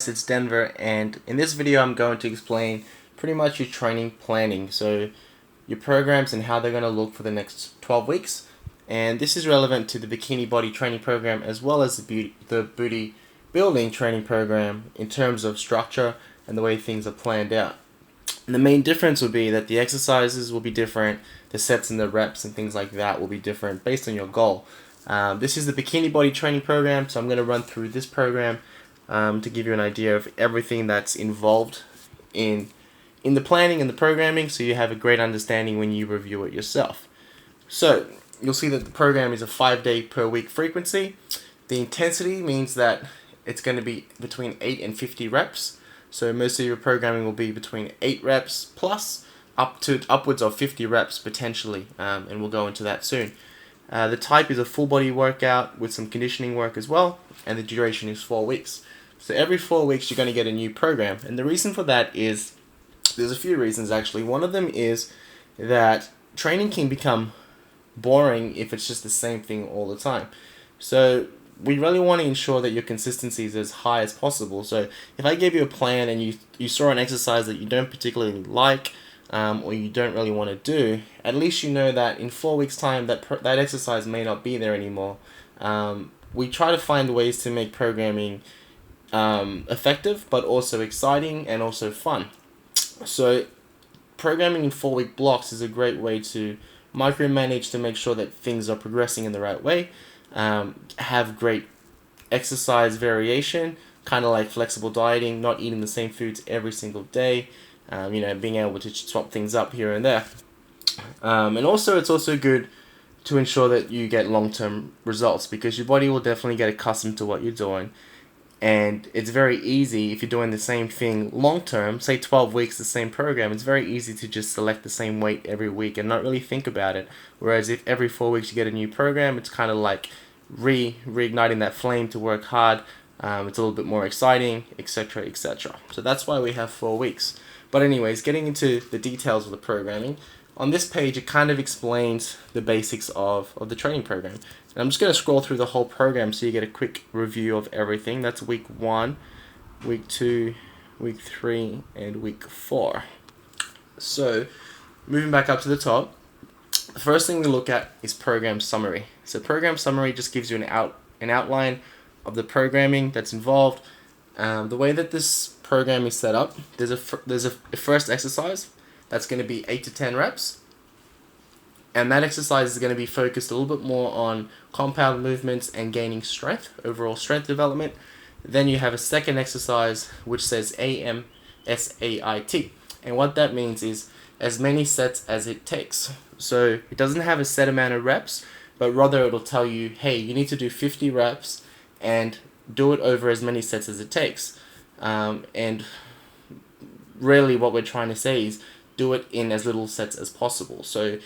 It's Denver, and in this video I'm going to explain pretty much your training planning, so your programs and how they're going to look for the next 12 weeks. And this is relevant to the Bikini Body training program as well as the booty building training program in terms of structure and the way things are planned out. And the main difference will be that the exercises will be different, the sets and the reps and things like that will be different based on your goal. This is the Bikini Body training program, so I'm going to run through this program to give you an idea of everything that's involved in the planning and the programming, so you have a great understanding when you review it yourself. So you'll see that the program is a 5-day per week frequency. The intensity means that it's going to be between 8 and 50 reps. So most of your programming will be between 8 reps plus upwards of 50 reps potentially, and we'll go into that soon. The type is a full body workout with some conditioning work as well, and the duration is 4 weeks. So every 4 weeks you're going to get a new program, and the reason for that is, there's a few reasons actually. One of them is that training can become boring if it's just the same thing all the time. So we really want to ensure that your consistency is as high as possible. So if I gave you a plan and you saw an exercise that you don't particularly like, or you don't really want to do, at least you know that in 4 weeks time that exercise may not be there anymore. We try to find ways to make programming effective but also exciting and also fun. So programming in 4-week blocks is a great way to micromanage to make sure that things are progressing in the right way. Have great exercise variation, kind of like flexible dieting, not eating the same foods every single day, being able to swap things up here and there. And also it's also good to ensure that you get long-term results, because your body will definitely get accustomed to what you're doing. And it's very easy, if you're doing the same thing long-term, say 12 weeks, the same program, it's very easy to just select the same weight every week and not really think about it. Whereas if every 4 weeks you get a new program, it's kind of like reigniting that flame to work hard. It's a little bit more exciting, etc., etc. So that's why we have 4 weeks. But anyways, getting into the details of the programming, on this page it kind of explains the basics of the training program. And I'm just going to scroll through the whole program so you get a quick review of everything. That's week 1, week 2, week 3, and week 4. So moving back up to the top, the first thing we look at is program summary. So program summary just gives you an outline of the programming that's involved. The way that this program is set up, there's a first exercise that's going to be 8 to 10 reps. And that exercise is going to be focused a little bit more on compound movements and gaining strength, overall strength development. Then you have a second exercise which says AMSAIT. And what that means is as many sets as it takes. So it doesn't have a set amount of reps, but rather it'll tell you, hey, you need to do 50 reps and do it over as many sets as it takes. And really what we're trying to say is do it in as little sets as possible. So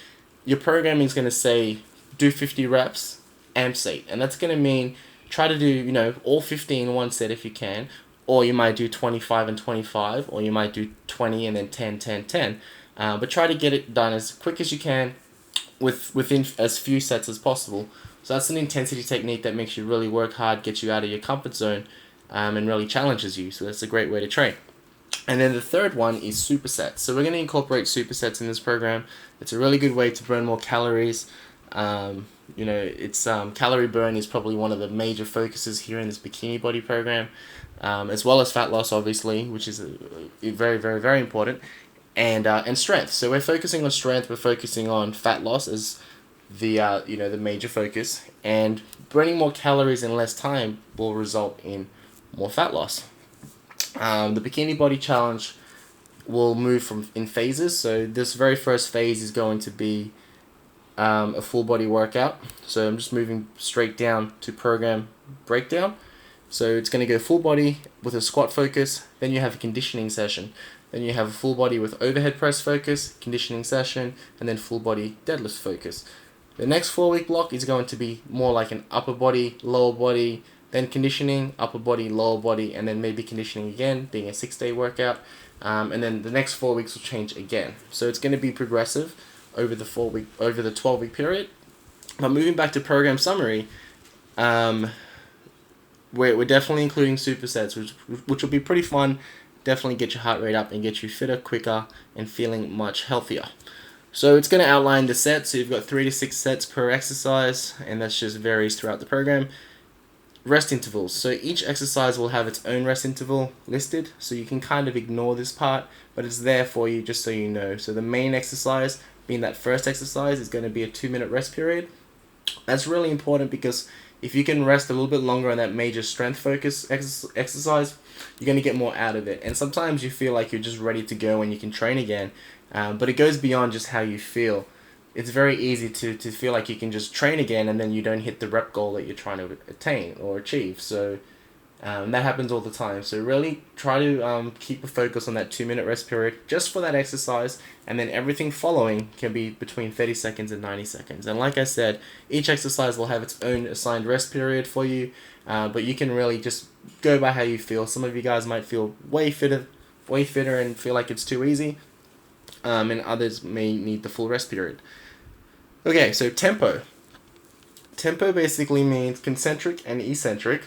your programming is going to say do 50 reps, AMSAIT, and that's going to mean try to do all 50 in one set if you can, or you might do 25 and 25, or you might do 20 and then 10, 10, 10. But try to get it done as quick as you can within as few sets as possible. So that's an intensity technique that makes you really work hard, gets you out of your comfort zone, and really challenges you. So that's a great way to train. And then the third one is supersets. So we're going to incorporate supersets in this program. It's a really good way to burn more calories. It's calorie burn is probably one of the major focuses here in this Bikini Body program, as well as fat loss, obviously, which is very, very, very important, and strength. So we're focusing on strength. We're focusing on fat loss as the major focus, and burning more calories in less time will result in more fat loss. The Bikini Body Challenge will move in phases. So this very first phase is going to be a full body workout. So I'm just moving straight down to program breakdown. So it's going to go full body with a squat focus. Then you have a conditioning session. Then you have a full body with overhead press focus, conditioning session, and then full body deadlift focus. The next 4-week block is going to be more like an upper body, lower body, then conditioning, upper body, lower body, and then maybe conditioning again, being a 6-day workout. And then the next 4 weeks will change again. So it's going to be progressive over the 12-week period. But moving back to program summary, we're definitely including supersets, which will be pretty fun. Definitely get your heart rate up and get you fitter, quicker, and feeling much healthier. So it's going to outline the sets. So you've got 3 to 6 sets per exercise, and that just varies throughout the program. Rest intervals. So each exercise will have its own rest interval listed, so you can kind of ignore this part, but it's there for you just so you know. So the main exercise, being that first exercise, is going to be a 2-minute rest period. That's really important because if you can rest a little bit longer on that major strength focus exercise, you're going to get more out of it. And sometimes you feel like you're just ready to go and you can train again, but it goes beyond just how you feel. It's very easy to feel like you can just train again and then you don't hit the rep goal that you're trying to attain or achieve. So that happens all the time. So really try to keep a focus on that 2-minute rest period just for that exercise, and then everything following can be between 30 seconds and 90 seconds. And like I said, each exercise will have its own assigned rest period for you, but you can really just go by how you feel. Some of you guys might feel way fitter and feel like it's too easy, and others may need the full rest period. Okay, so tempo. Tempo basically means concentric and eccentric.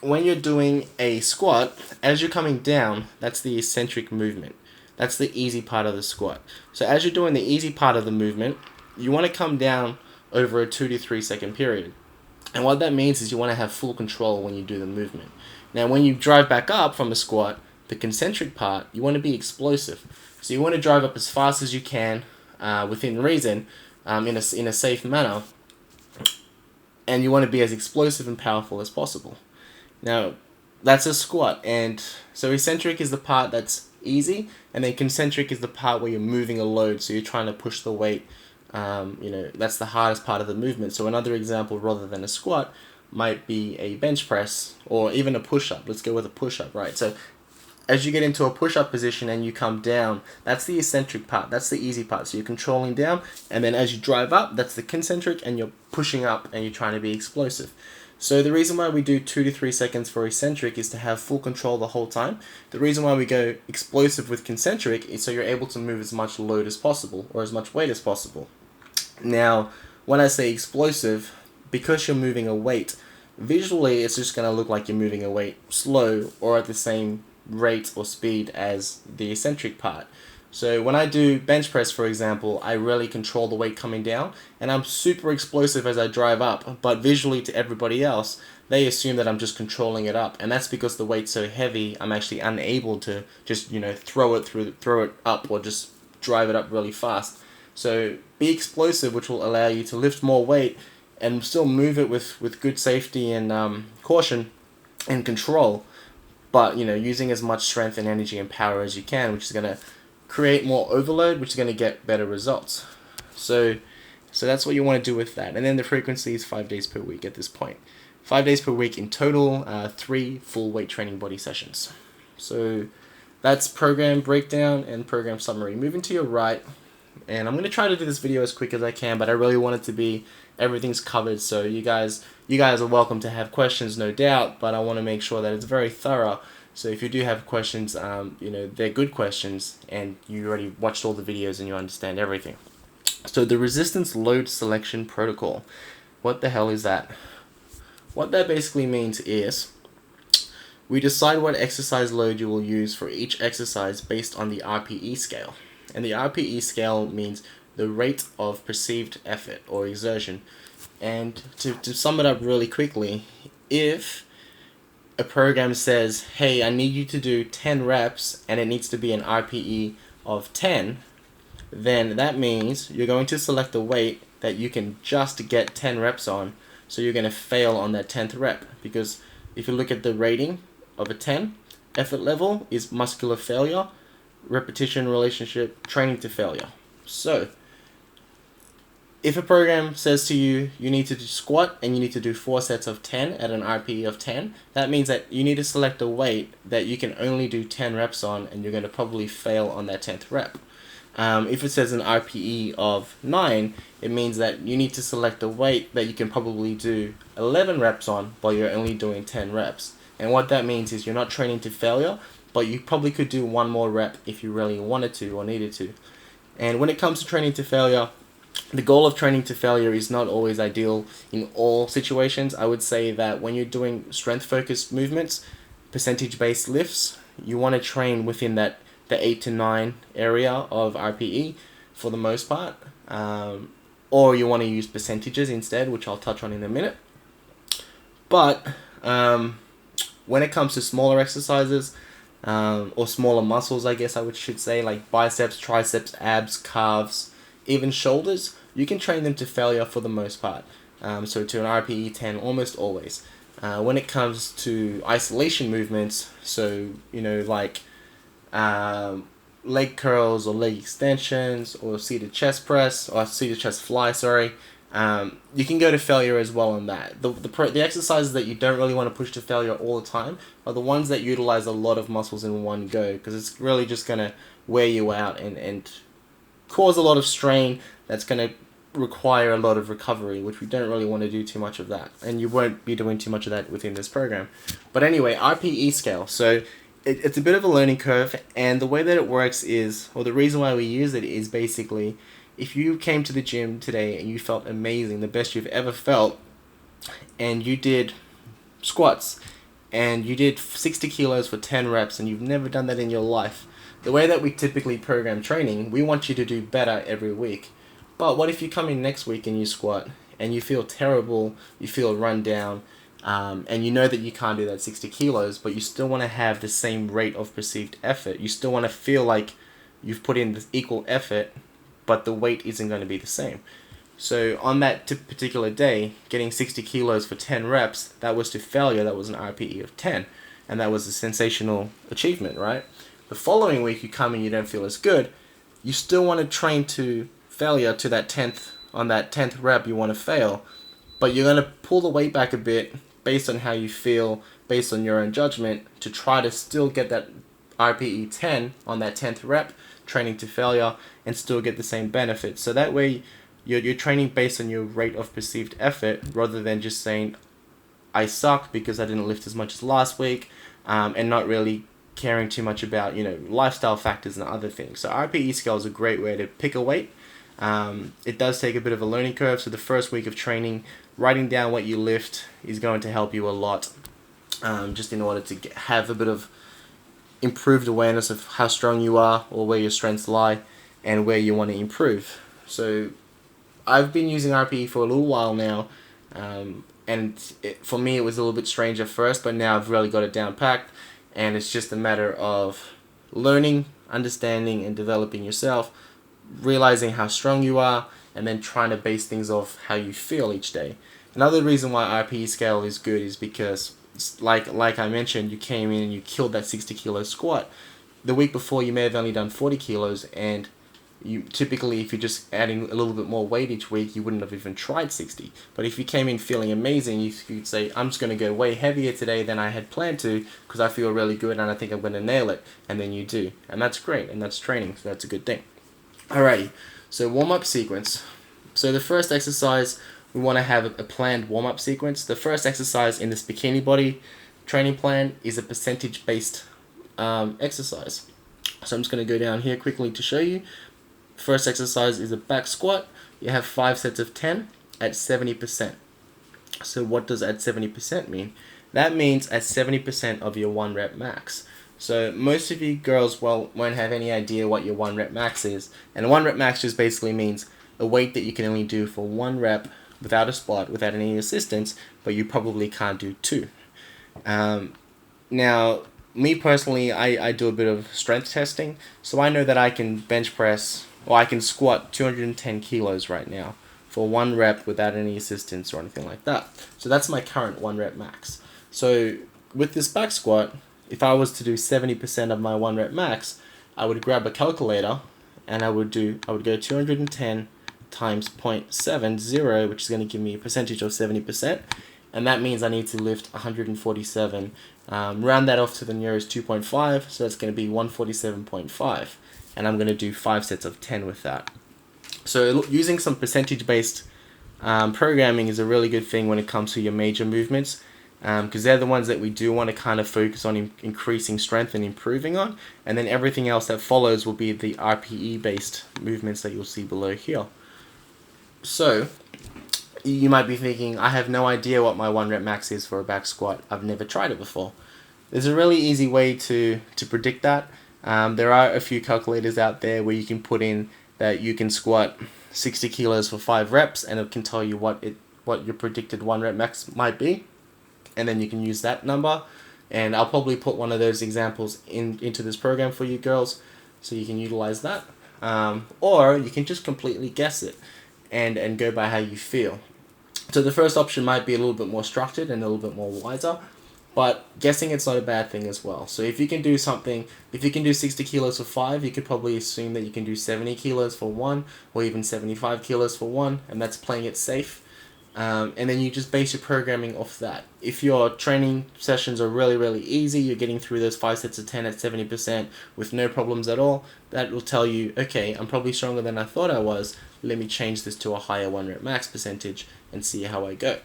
When you're doing a squat, as you're coming down, that's the eccentric movement. That's the easy part of the squat. So as you're doing the easy part of the movement, you want to come down over a 2 to 3 second period. And what that means is you want to have full control when you do the movement. Now when you drive back up from a squat, the concentric part, you want to be explosive. So you want to drive up as fast as you can, within reason, in a safe manner, and you want to be as explosive and powerful as possible. Now, that's a squat, and so eccentric is the part that's easy, and then concentric is the part where you're moving a load, so you're trying to push the weight. That's the hardest part of the movement. So another example, rather than a squat, might be a bench press, or even a push-up. Let's go with a push-up, right? So as you get into a push-up position and you come down, that's the eccentric part. That's the easy part. So you're controlling down, and then as you drive up, that's the concentric, and you're pushing up, and you're trying to be explosive. So the reason why we do 2 to 3 seconds for eccentric is to have full control the whole time. The reason why we go explosive with concentric is so you're able to move as much load as possible, or as much weight as possible. Now, when I say explosive, because you're moving a weight, visually it's just going to look like you're moving a weight slow or at the same rate or speed as the eccentric part. So when I do bench press, for example, I really control the weight coming down, and I'm super explosive as I drive up, but visually to everybody else, they assume that I'm just controlling it up, and that's because the weight's so heavy, I'm actually unable to just, throw it up or just drive it up really fast. So be explosive, which will allow you to lift more weight and still move it with good safety and caution and control, but using as much strength and energy and power as you can, which is going to create more overload, which is going to get better results. So that's what you want to do with that. And then the frequency is 5 days per week at this point. 5 days per week in total, 3 full weight training body sessions. So that's program breakdown and program summary. Moving to your right, and I'm going to try to do this video as quick as I can, but I really want it to be everything's covered. So you guys are welcome to have questions, no doubt, but I want to make sure that it's very thorough. So if you do have questions, they're good questions, and you already watched all the videos and you understand everything. So the resistance load selection protocol, what the hell is that? What that basically means is we decide what exercise load you will use for each exercise based on the RPE scale. And the RPE scale means the rate of perceived effort or exertion. And to sum it up really quickly, if a program says, hey, I need you to do 10 reps and it needs to be an RPE of 10, then that means you're going to select a weight that you can just get 10 reps on, so you're going to fail on that 10th rep. Because if you look at the rating of a 10, effort level is muscular failure, repetition relationship, training to failure. So if a program says to you, you need to do squat and you need to do 4 sets of 10 at an RPE of 10, that means that you need to select a weight that you can only do 10 reps on, and you're going to probably fail on that 10th rep. If it says an RPE of 9, it means that you need to select a weight that you can probably do 11 reps on, but you're only doing 10 reps. And what that means is you're not training to failure, but you probably could do 1 more rep if you really wanted to or needed to. And when it comes to training to failure, the goal of training to failure is not always ideal in all situations. I would say that when you're doing strength focused movements, percentage based lifts, you want to train within the 8 to 9 area of RPE for the most part, or you want to use percentages instead, which I'll touch on in a minute. But when it comes to smaller exercises, or smaller muscles, I guess should say, like biceps, triceps, abs, calves, even shoulders, you can train them to failure for the most part. So to an RPE 10 almost always. When it comes to isolation movements, so like leg curls or leg extensions or seated chest press or seated chest fly, you can go to failure as well on that. The exercises that you don't really want to push to failure all the time are the ones that utilize a lot of muscles in one go, because it's really just going to wear you out and cause a lot of strain that's going to require a lot of recovery, which we don't really want to do too much of that, and you won't be doing too much of that within this program. But anyway, RPE scale. So it's a bit of a learning curve, and the way that it works is, or the reason why we use it is basically, if you came to the gym today and you felt amazing, the best you've ever felt, and you did squats, and you did 60 kilos for 10 reps, and you've never done that in your life, the way that we typically program training, we want you to do better every week. But what if you come in next week and you squat, and you feel terrible, you feel run down, and you know that you can't do that 60 kilos, but you still want to have the same rate of perceived effort. You still want to feel like you've put in the equal effort, but the weight isn't going to be the same. So on that particular day, getting 60 kilos for 10 reps, that was to failure. That was an RPE of 10, and that was a sensational achievement, right? The following week, you come and you don't feel as good. You still want to train to failure to that 10th. On that 10th rep, you want to fail, but you're going to pull the weight back a bit based on how you feel, based on your own judgment, to try to still get that RPE 10 on that 10th rep, training to failure, and still get the same benefits. So that way you're training based on your rate of perceived effort, rather than just saying I suck because I didn't lift as much as last week, and not really caring too much about lifestyle factors and other things. So RPE scale is a great way to pick a weight. It does take a bit of a learning curve, so the first week of training, writing down what you lift is going to help you a lot, just in order to have a bit of improved awareness of how strong you are, or where your strengths lie, and where you want to improve. So I've been using RPE for a little while now, and for me it was a little bit strange at first, but now I've really got it down packed, and it's just a matter of learning, understanding, and developing yourself, realizing how strong you are, and then trying to base things off how you feel each day. Another reason why RPE scale is good is because, like I mentioned, you came in and you killed that 60 kilo squat. The week before you may have only done 40 kilos, and you typically, if you're just adding a little bit more weight each week, you wouldn't have even tried 60. But if you came in feeling amazing, you could say, I'm just going to go way heavier today than I had planned to, because I feel really good and I think I'm going to nail it. And then you do. And that's great, and that's training, so that's a good thing. Alrighty, so warm-up sequence. So the first exercise, we want to have a planned warm-up sequence. The first exercise in this bikini body training plan is a percentage-based exercise. So I'm just going to go down here quickly to show you. First exercise is a back squat. You have 5 sets of 10 at 70%. So what does at 70% mean? That means at 70% of your 1 rep max. So most of you girls won't have any idea what your 1 rep max is. And a 1 rep max just basically means a weight that you can only do for 1 rep without a spot, without any assistance, but you probably can't do 2. Now, me personally, I do a bit of strength testing, so I know that I can bench press, or I can squat 210 kilos right now for 1 rep without any assistance or anything like that. So that's my current 1 rep max. So with this back squat, if I was to do 70% of my 1 rep max, I would grab a calculator and I would go 210 times 0.70, which is going to give me a percentage of 70%, and that means I need to lift 147. Round that off to the nearest 2.5, so that's going to be 147.5, and I'm going to do 5 sets of 10 with that. So using some percentage-based programming is a really good thing when it comes to your major movements, because they're the ones that we do want to kind of focus on increasing strength and improving on, and then everything else that follows will be the RPE based movements that you'll see below here. So you might be thinking, I have no idea what my 1 rep max is for a back squat. I've never tried it before. There's a really easy way to predict that. There are a few calculators out there where you can put in that you can squat 60 kilos for 5 reps, and it can tell you what your predicted 1 rep max might be, and then you can use that number. And I'll probably put one of those examples into this program for you girls, so you can utilize that. Or you can just completely guess it and go by how you feel. So the first option might be a little bit more structured and a little bit more wiser, but guessing it's not a bad thing as well. So if you can do 60 kilos for 5, you could probably assume that you can do 70 kilos for 1, or even 75 kilos for 1, and that's playing it safe. And then you just base your programming off that. If your training sessions are really, really easy, you're getting through those 5 sets of 10 at 70% with no problems at all, that will tell you, okay, I'm probably stronger than I thought I was. Let me change this to a higher 1 rep max percentage and see how I go.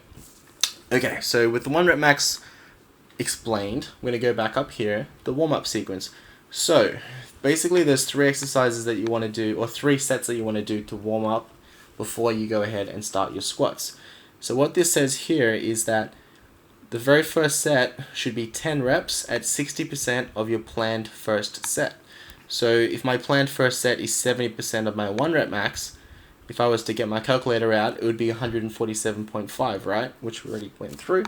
Okay, so with the 1 rep max explained, we're going to go back up here, the warm-up sequence. So basically there's 3 exercises that you want to do, or 3 sets that you want to do to warm up before you go ahead and start your squats. So what this says here is that the very first set should be 10 reps at 60% of your planned first set. So if my planned first set is 70% of my 1 rep max, if I was to get my calculator out, it would be 147.5, right? Which we already went through.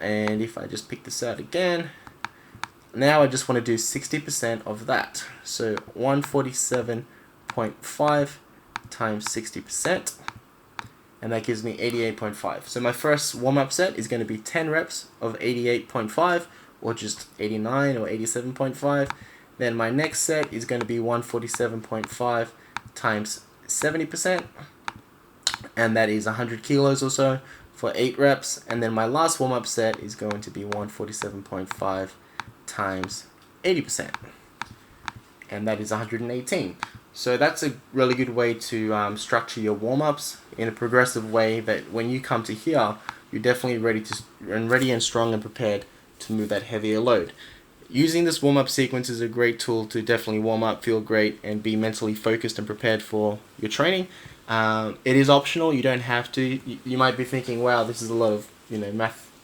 And if I just pick this out again, now I just want to do 60% of that. So 147.5 times 60%. And that gives me 88.5. So my first warm-up set is going to be 10 reps of 88.5, or just 89 or 87.5. Then my next set is going to be 147.5 times 70%, and that is 100 kilos or so for 8 reps. And then my last warm-up set is going to be 147.5 times 80%, and that is 118. So that's a really good way to structure your warm-ups in a progressive way, that when you come to here, you're definitely ready and strong and prepared to move that heavier load. Using this warm-up sequence is a great tool to definitely warm up, feel great, and be mentally focused and prepared for your training. It is optional. You don't have to. You might be thinking, wow, this is a lot of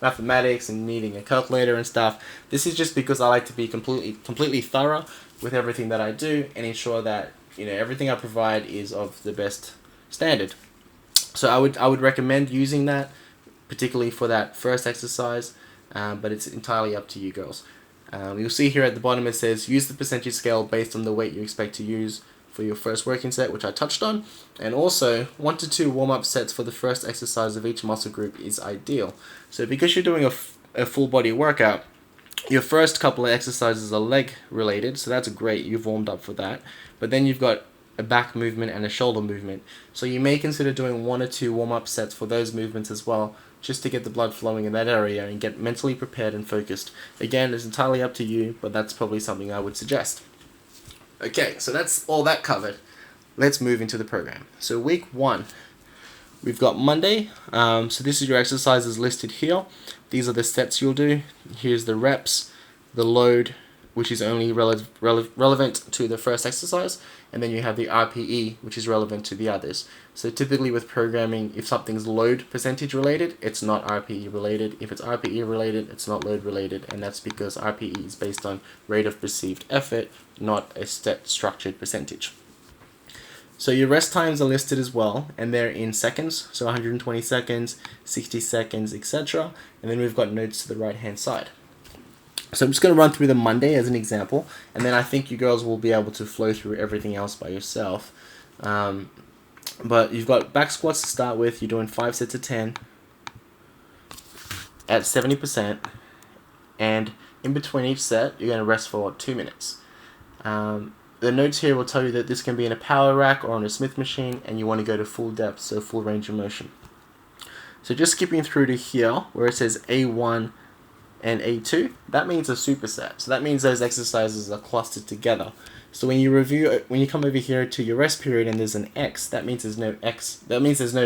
mathematics and needing a calculator and stuff. This is just because I like to be completely thorough with everything that I do and ensure that everything I provide is of the best standard. So I would recommend using that, particularly for that first exercise, but it's entirely up to you girls. You'll see here at the bottom it says use the percentage scale based on the weight you expect to use for your first working set, which I touched on, and also 1 to 2 warm-up sets for the first exercise of each muscle group is ideal. So because you're doing a full body workout, your first couple of exercises are leg related, so that's great, you've warmed up for that. But then you've got a back movement and a shoulder movement. So you may consider doing 1 or 2 warm-up sets for those movements as well, just to get the blood flowing in that area and get mentally prepared and focused. Again, it's entirely up to you, but that's probably something I would suggest. Okay, so that's all that covered. Let's move into the program. So week 1, we've got Monday. So this is your exercises listed here. These are the sets you'll do. Here's the reps, the load, which is only relevant to the first exercise, and then you have the RPE, which is relevant to the others. So typically with programming, if something's load percentage related, it's not RPE related. If it's RPE related, it's not load related, and that's because RPE is based on rate of perceived effort, not a set structured percentage. So your rest times are listed as well, and they're in seconds, so 120 seconds, 60 seconds, etc. And then we've got notes to the right hand side. So I'm just going to run through the Monday as an example, and then I think you girls will be able to flow through everything else by yourself. But you've got back squats to start with. You're doing 5 sets of 10 at 70%, and in between each set, you're going to rest for 2 minutes. The notes here will tell you that this can be in a power rack or on a Smith machine, and you want to go to full depth, so full range of motion. So just skipping through to here, where it says A1 and A2, that means a superset. So that means those exercises are clustered together. So when you come over here to your rest period and there's an X, that means there's no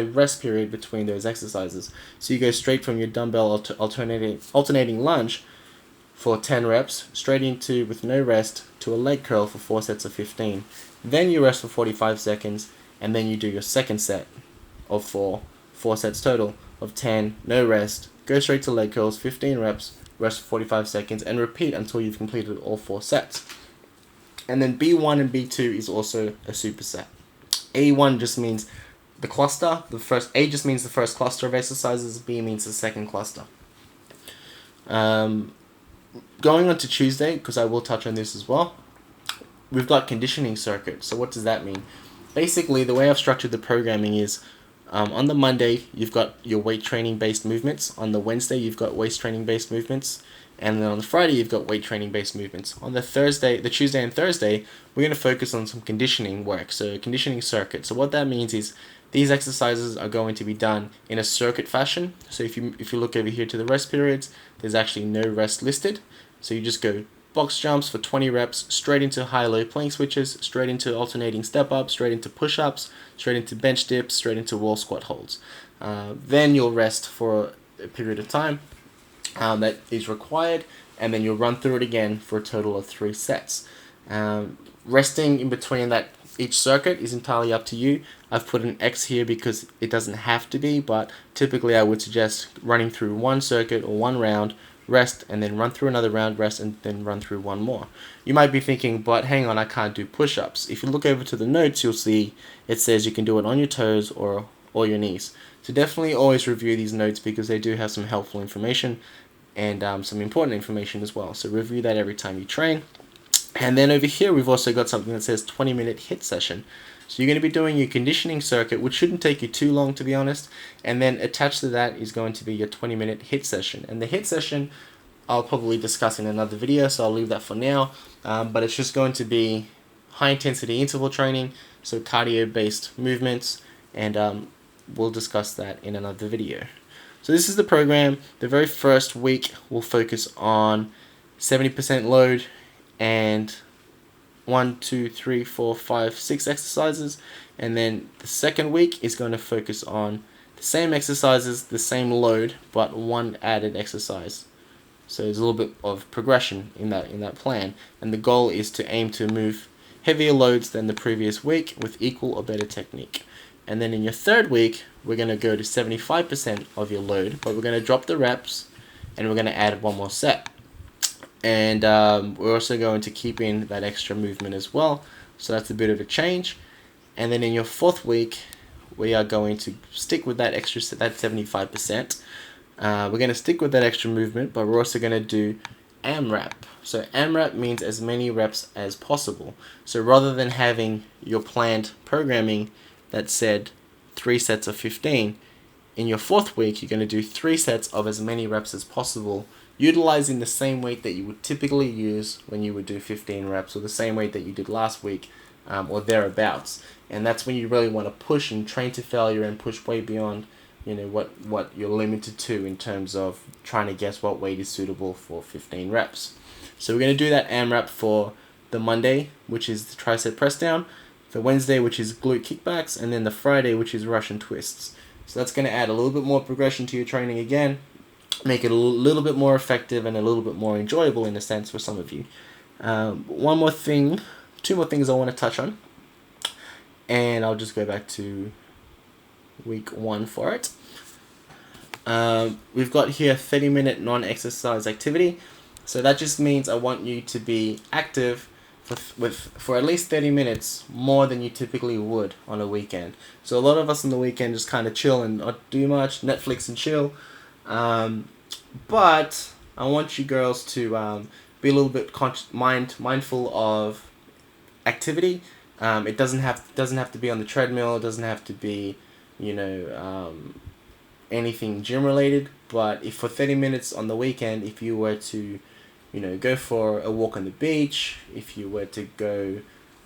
rest period between those exercises. So you go straight from your dumbbell alternating lunge for 10 reps, straight into, with no rest, to a leg curl for 4 sets of 15. Then you rest for 45 seconds, and then you do your second set of 4 sets total of 10, no rest, go straight to leg curls, 15 reps, rest for 45 seconds, and repeat until you've completed all 4 sets. And then B1 and B2 is also a superset. A1 just means the cluster, A just means the first cluster of exercises, B means the second cluster. Going on to Tuesday, because I will touch on this as well, we've got conditioning circuit. So what does that mean? Basically, the way I've structured the programming is on the Monday, you've got your weight training based movements. On the Wednesday, you've got waist training based movements. And then on the Friday, you've got weight training based movements. On the Tuesday and Thursday, we're going to focus on some conditioning work, so conditioning circuit. So what that means is these exercises are going to be done in a circuit fashion. So if you look over here to the rest periods, there's actually no rest listed. So you just go box jumps for 20 reps, straight into high-low plank switches, straight into alternating step-ups, straight into push-ups, straight into bench dips, straight into wall squat holds. Then you'll rest for a period of time that is required, and then you'll run through it again for a total of 3 sets. Resting in between each circuit is entirely up to you. I've put an X here because it doesn't have to be, but typically I would suggest running through one circuit or one round, rest, and then run through another round, rest, and then run through one more. You might be thinking, but hang on, I can't do push-ups. If you look over to the notes, you'll see it says you can do it on your toes or your knees. So definitely always review these notes because they do have some helpful information and some important information as well. So review that every time you train. And then over here, we've also got something that says 20-minute HIIT session. So you're going to be doing your conditioning circuit, which shouldn't take you too long, to be honest. And then attached to that is going to be your 20-minute HIIT session. And the HIIT session, I'll probably discuss in another video, so I'll leave that for now. But it's just going to be high-intensity interval training, so cardio-based movements, and we'll discuss that in another video. So this is the program. The very first week will focus on 70% load and 1, 2, 3, 4, 5, 6 exercises, and then the second week is going to focus on the same exercises, the same load, but one added exercise. So there's a little bit of progression in that plan, and the goal is to aim to move heavier loads than the previous week with equal or better technique. And then in your third week, we're going to go to 75% of your load, but we're going to drop the reps, and we're going to add one more set. And we're also going to keep in that extra movement as well. So that's a bit of a change. And then in your fourth week, we are going to stick with that extra set, that 75%. We're going to stick with that extra movement, but we're also going to do AMRAP. So AMRAP means as many reps as possible. So rather than having your planned programming that said 3 sets of 15, in your fourth week, you're going to do 3 sets of as many reps as possible, utilizing the same weight that you would typically use when you would do 15 reps, or the same weight that you did last week, or thereabouts. And that's when you really want to push and train to failure and push way beyond, what you're limited to in terms of trying to guess what weight is suitable for 15 reps. So we're going to do that AMRAP for the Monday, which is the tricep press down, the Wednesday, which is glute kickbacks, and then the Friday, which is Russian twists. So that's going to add a little bit more progression to your training again, make it a little bit more effective and a little bit more enjoyable in a sense for some of you. One more thing, 2 more things I want to touch on, and I'll just go back to week 1 for it. We've got here 30-minute non-exercise activity. So that just means I want you to be active for at least 30 minutes more than you typically would on a weekend. So a lot of us on the weekend just kind of chill and not do much, Netflix and chill. But I want you girls to be a little bit mindful of activity. It doesn't have to be on the treadmill. It doesn't have to be, anything gym related. But if for 30 minutes on the weekend, if you were to, go for a walk on the beach, if you were to go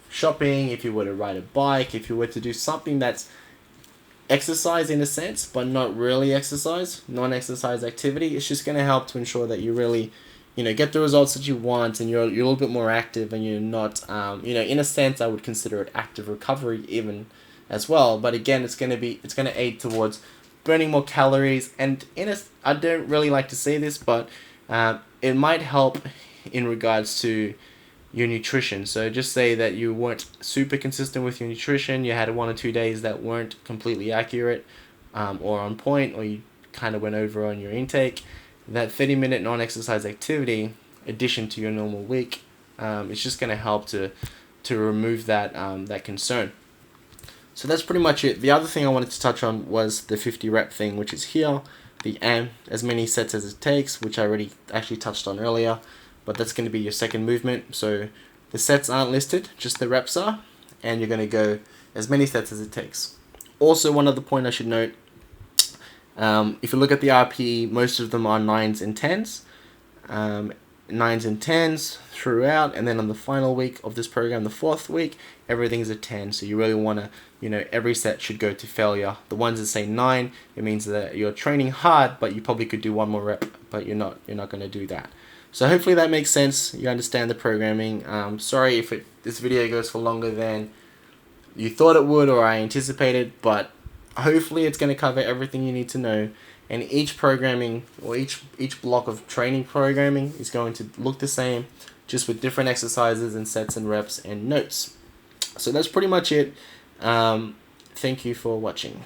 shopping, if you were to ride a bike, if you were to do something that's exercise in a sense, but not really exercise, non-exercise activity, it's just going to help to ensure that you really, get the results that you want, and you're a little bit more active, and you're not, in a sense, I would consider it active recovery even as well. But again, it's going to aid towards burning more calories, and I don't really like to say this, but it might help in regards to your nutrition. So just say that you weren't super consistent with your nutrition, you had 1 or 2 days that weren't completely accurate or on point, or you kind of went over on your intake. That 30-minute non-exercise activity addition to your normal week, it's just going to help to remove that that concern. So that's pretty much it. The other thing I wanted to touch on was the 50 rep thing, which is here, the as many sets as it takes, which I already actually touched on earlier, but that's going to be your second movement. So the sets aren't listed, just the reps are, and you're going to go as many sets as it takes. Also, one other point I should note, if you look at the RPE, most of them are 9s and 10s. 9s and 10s throughout, and then on the final week of this program, the 4th week, everything's a 10. So you really want to, every set should go to failure. The ones that say 9, it means that you're training hard, but you probably could do one more rep, but you're not going to do that. So hopefully that makes sense. You understand the programming. Sorry if this video goes for longer than you thought it would or I anticipated, but hopefully it's going to cover everything you need to know. And each programming, or each block of training programming, is going to look the same, just with different exercises and sets and reps and notes. So that's pretty much it. Thank you for watching.